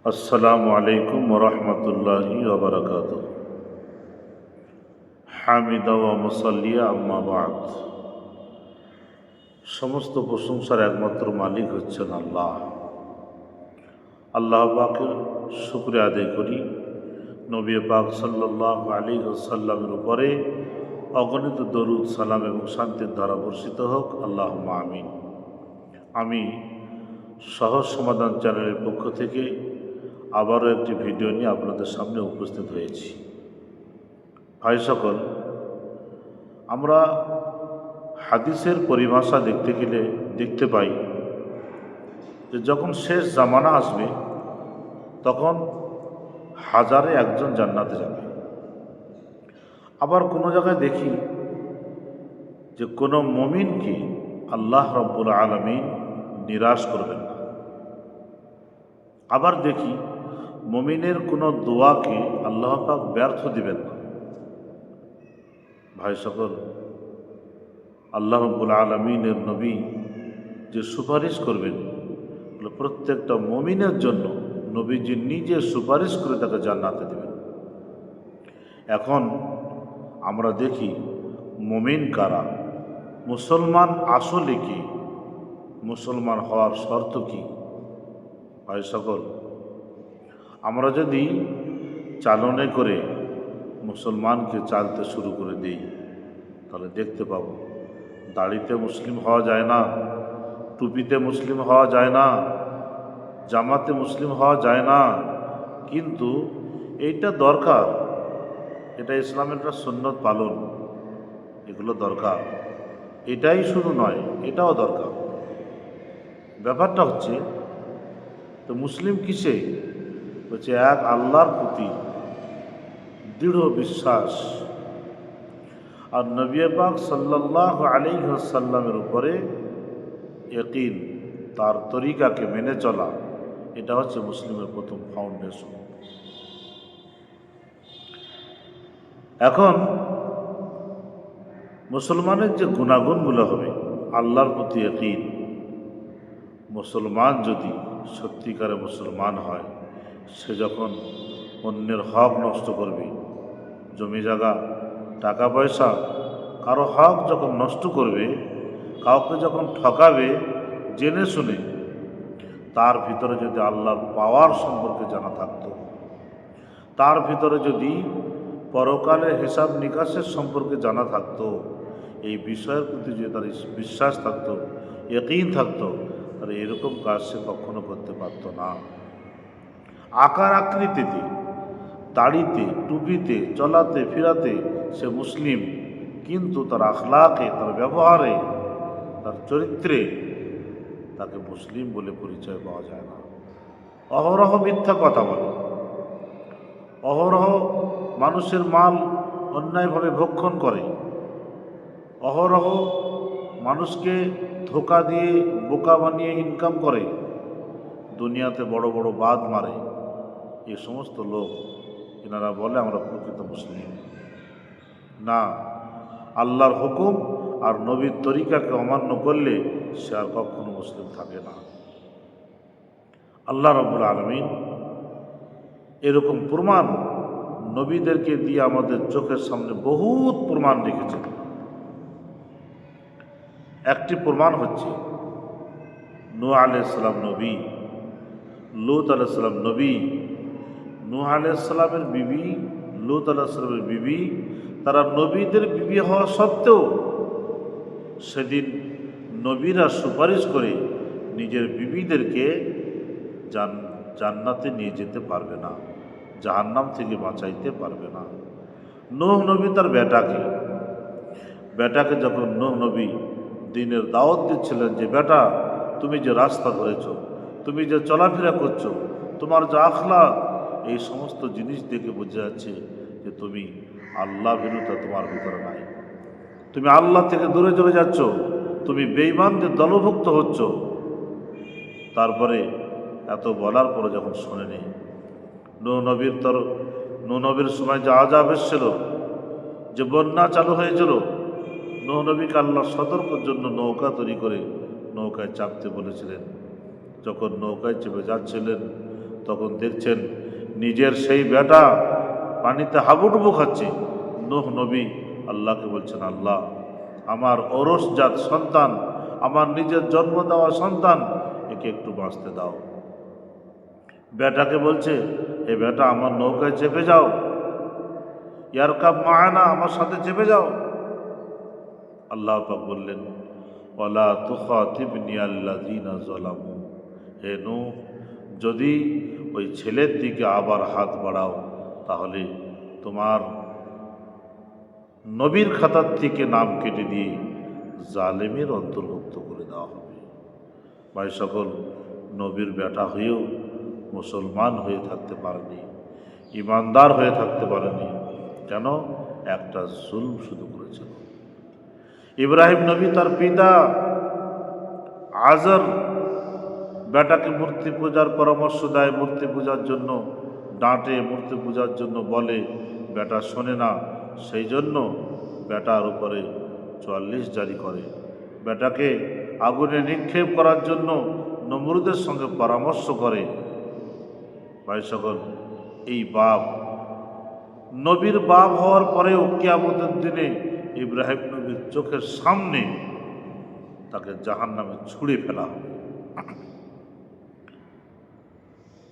আসসালামু আলাইকুম ওরহমতুল্লাহি ওবরাকাতুহু। হামিদা ওয়া মুসাল্লিয়া আম্মা বাদ। সমস্ত প্রশংসার একমাত্র মালিক হচ্ছেন আল্লাহ। আল্লাহ পাকের শুকরিয়া আদায় করি। নবী পাক সাল্লাল্লাহু আলাইহি ওয়াসাল্লামের উপরে অগণিত দরুদ সালাম এবং শান্তির ধারা বর্ষিত হোক, আল্লাহুম্মা আমিন। আমি সহজ সমাধান চ্যানেলের পক্ষ থেকে আবারও একটি ভিডিও নিয়ে আপনাদের সামনে উপস্থিত হয়েছি। ভাই সকল, আমরা হাদিসের পরিভাষা দেখতে গেলে দেখতে পাই যে যখন শেষ জামানা আসবে তখন হাজারে একজন জান্নাতে যাবে। আবার কোনো জায়গায় দেখি যে কোনো মুমিনকে আল্লাহ রাব্বুল আলামিন নিরাশ করবেন না। আবার দেখি মুমিনের কোনো দোয়াকে আল্লাহ পাক ব্যর্থ দিবেন না। ভাই সকল, আল্লাহ রাব্বুল আলামিনের নবী যে সুপারিশ করবেন প্রত্যেকটা মুমিনের জন্য নবীজি নিজে সুপারিশ করে তাকে জান্নাতে দেবেন। এখন আমরা দেখি মুমিন কারা, মুসলমান আসলে কি, মুসলমান হওয়ার শর্ত কি। ভাই সকল, আমরা যদি চালনে করে মুসলমানকে চালতে শুরু করে দিই তাহলে দেখতে পাব দাড়িতে মুসলিম হওয়া যায় না, টুপিতে মুসলিম হওয়া যায় না, জামাতে মুসলিম হওয়া যায় না। কিন্তু এইটা দরকার, এটা ইসলামের একটা সুন্নত পালন, এগুলো দরকার। এটাই শুধু নয়, এটাও দরকার। ব্যাপারটা হচ্ছে তো মুসলিম কিসে হচ্ছে, এক আল্লাহর প্রতি দৃঢ় বিশ্বাস আর নবী পাক সাল্লাল্লাহু আলাইহি ওয়াসাল্লামের উপরে ইয়াকিন, তার তরিকাকে মেনে চলা, এটা হচ্ছে মুসলিমের প্রথম ফাউন্ডেশন। এখন মুসলমানের যে গুণাগুণগুলো হবে, আল্লাহর প্রতি ইয়াকিন, মুসলমান যদি সত্যিকারে মুসলমান হয়, সে যখন অন্যের হক নষ্ট করবে, জমি জায়গা টাকা পয়সা কারো হক যখন নষ্ট করবে, কাউকে যখন ঠকাবে জেনে শুনে, তার ভিতরে যদি আল্লাহর পাওয়ার সম্পর্কে জানা থাকতো, তার ভিতরে যদি পরকালের হিসাব নিকাশের সম্পর্কে জানা থাকতো, এই বিষয়ের প্রতি যদি তার বিশ্বাস থাকতো, ইয়াকিন থাকতো, তাহলে এরকম কাজ সে কখনো করতে পারত না। আকার আকৃতিতে, দাড়িতে, টুপিতে, চলাতে ফিরাতে সে মুসলিম, কিন্তু তার আখলাকে, তার ব্যবহারে, তার চরিত্রে তাকে মুসলিম বলে পরিচয় পাওয়া যায় না। অহরহ মিথ্যা কথা বলে, অহরহ মানুষের মাল অন্যায়ভাবে ভক্ষণ করে, অহরহ মানুষকে ধোঁকা দিয়ে বোকা বানিয়ে ইনকাম করে, দুনিয়াতে বড় বড় বাদ মারে। এই সমস্ত লোক এনারা বলে আমরা প্রকৃত মুসলিম না। আল্লাহর হুকুম আর নবীর তরিকাকে অমান্য করলে সে আর কখনো মুসলিম থাকে না। আল্লাহ রাব্বুল আলামিন এরকম প্রমাণ নবীদেরকে দিয়ে আমাদের চোখের সামনে বহুত প্রমাণ রেখেছেন। একটি প্রমাণ হচ্ছে নূহ আলাইহিস সালাম নবী, লূত আলাইহিস সালাম নবী। নূহ আলাইহিস সালামের বিবি, লূত আলাইহিস সালামের বিবি, তারা নবীদের বিবি হওয়া সত্ত্বেও সেদিন নবীরা সুপারিশ করে নিজের বিবিদেরকে জান্নাতে নিয়ে যেতে পারবে না, জাহান্নাম থেকে বাঁচাইতে পারবে না। নূহ নবী তার বেটাকে যখন নূহ নবী দিনের দাওয়াত দিচ্ছিলেন যে বেটা, তুমি যে রাস্তা ধরেছ, তুমি যে চলাফেরা করছো, তোমার যে আখলাক, এই সমস্ত জিনিস দেখে বোঝা যাচ্ছে যে তুমি আল্লাহ ভীরুতা তোমার ভিতরে নাই, তুমি আল্লাহ থেকে দূরে চলে যাচ্ছ, তুমি বেঈমানদের দলভুক্ত হচ্ছ। তারপরে এত বলার পরে যখন শোনেনি, নূহ নবীর সময় যে আযাব এসেছিল, যে বন্যা চালু হয়েছিল, নূহ নবীকে আল্লাহ সতর্কের জন্য নৌকা তৈরি করে নৌকায় চাপতে বলেছিলেন। যখন নৌকায় চেপে যাচ্ছিলেন, তখন দেখছেন নিজের সেই বেটা পানিতে হাবুডুবু খাচ্ছে। নূহ নবী আল্লাহকে বলছেন, আল্লাহ, আমার ওরসজাত সন্তান, আমার নিজের জন্ম দেওয়া সন্তান, একে একটু বাঁচতে দাও। বেটাকে বলছে, এ বেটা আমার নৌকায় চেপে যাও, ইয়ারকাব মাআনা, আমার সাথে চেপে যাও। আল্লাহ পাক বললেন, ওয়ালা তুখাতিবনি আল্লাযীনা যালামু, হে নূহ, যদি ওই ছেলের দিকে আবার হাত বাড়াও তাহলে তোমার নবীর খাতার থেকে নাম কেটে দিয়ে জালেমের অন্তর্ভুক্ত করে দেওয়া হবে। ভাই সকল, নবীর বেটা হয়েও মুসলমান হয়ে থাকতে পারেনি, ইমানদার হয়ে থাকতে পারেনি। কেন? একটা জুলম শুধু করেছিল। ইব্রাহিম নবী তার পিতা আজর বেটাকে মূর্তি পূজার পরামর্শ দেয়, মূর্তি পূজার জন্য ডাঁটে, মূর্তি পূজার জন্য বলে, বেটা শোনে না। সেই জন্য বেটার উপরে 44 জারি করে। বেটাকে আগুনে নিক্ষেপ করার জন্য নমরুদের সঙ্গে পরামর্শ করে। ভাই সকল, এই বাপ, নবীর বাপ হওয়ার পরেও কিয়ামতের দিনে ইব্রাহিম নবীর চোখের সামনে তাকে জাহান্নামে ছুঁড়ে ফেলা হবে।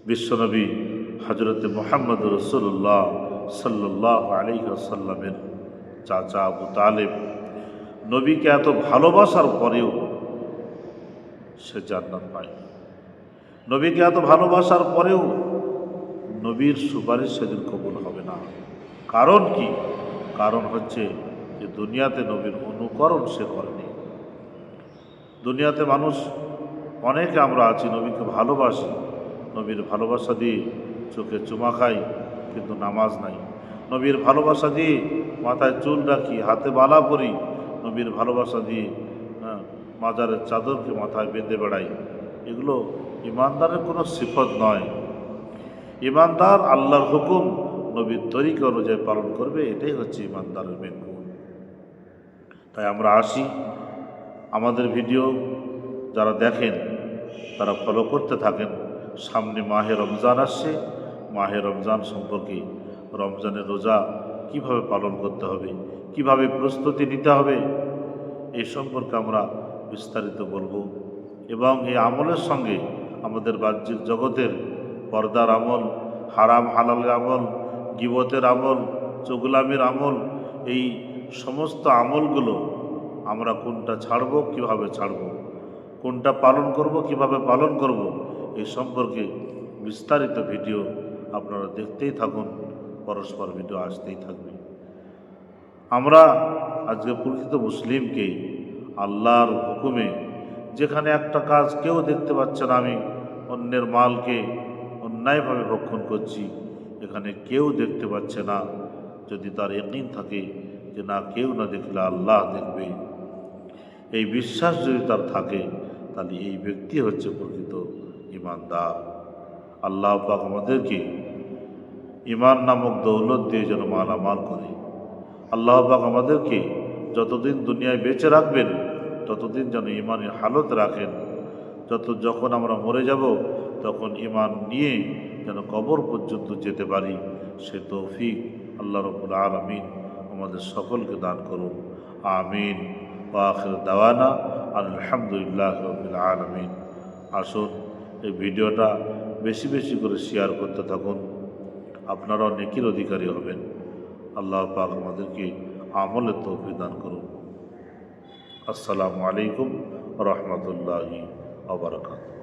বিশ্বনবী হযরতে মুহাম্মদ রাসূলুল্লাহ সাল্লাল্লাহু আলাইহি ওয়াসাল্লামের চাচা আবু তালেব নবীকে এত ভালোবাসার পরেও সে জান্নাত পায়নি। নবীকে এত ভালোবাসার পরেও নবীর সুপারিশ সেদিন কবুল হবে না। কারণ কি? কারণ হচ্ছে যে দুনিয়াতে নবীর অনুকরণ সে করেনি। দুনিয়াতে মানুষ অনেকে আমরা আছি, নবীকে ভালোবাসি, নবীর ভালোবাসা দিয়ে চোখে চুমা খাই, কিন্তু নামাজ নাই। নবীর ভালোবাসা দিয়ে মাথায় চুল রাখি, হাতে বালা পরি, নবীর ভালোবাসা দিয়ে মাজারের চাদরকে মাথায় বেঁধে বেড়াই। এগুলো ইমানদারের কোনো সিফত নয়। ইমানদার আল্লাহর হুকুম নবীর তরিকা অনুযায়ী পালন করবে, এটাই হচ্ছে ইমানদারের মেন গুণ। তাই আমরা আসি, আমাদের ভিডিও যারা দেখেন তারা ফলো করতে থাকেন। সামনে মাহে রমজান আসছে, মাহে রমজান সম্পর্কে, রমজানের রোজা কিভাবে পালন করতে হবে, কিভাবে প্রস্তুতি নিতে হবে, এই সম্পর্কে আমরা বিস্তারিত বলবো। এবং এই আমলের সঙ্গে আমাদের বাহ্যিক জগতের পর্দার আমল, হারাম হালালের আমল, গীবতের আমল, চুগলামির আমল, এই সমস্ত আমলগুলো আমরা কোনটা ছাড়ব, কিভাবে ছাড়ব, কোনটা পালন করব, কিভাবে পালন করব, এই সম্পর্কে বিস্তারিত ভিডিও আপনারা দেখতেই থাকুন, পরস্পর ভিডিও আসতেই থাকবে। আমরা আজকে প্রকৃত মুসলিমকে আল্লাহর হুকুমে, যেখানে একটা কাজ কেউ দেখতে পাচ্ছে না, আমি অন্যের মালকে অন্যায়ভাবে ভক্ষণ করছি, এখানে কেউ দেখতে পাচ্ছে না, যদি তার ইয়াকিন থাকে যে না, কেউ না দেখলে আল্লাহ দেখবে, এই বিশ্বাস যদি তার থাকে, তাহলে এই ব্যক্তি হচ্ছে প্রকৃত ইমানদার। আল্লাহ পাক আমাদেরকে ইমান নামক দৌলত দিয়ে যেন মালামাল করে। আল্লাহ পাক আমাদেরকে যতদিন দুনিয়ায় বেঁচে রাখবেন ততদিন যেন ইমানের হালত রাখেন। যখন আমরা মরে যাব তখন ইমান নিয়ে যেন কবর পর্যন্ত যেতে পারি, সে তৌফিক আল্লাহ রাব্বুল আলামিন আমাদের সকলকে দান করুন। আমিন। ওয়া আখির দাওয়ানা আলহামদুলিল্লাহি রাব্বিল আলামিন। আসুন এই ভিডিওটা বেশি বেশি করে শেয়ার করতে থাকুন, আপনারাও নেকির অধিকারী হবেন। আল্লাহ পাক আমাদেরকে আমলের তৌফিক দান করুন। আসসালামু আলাইকুম ওয়া রাহমাতুল্লাহি ওয়া বারাকাতুহু।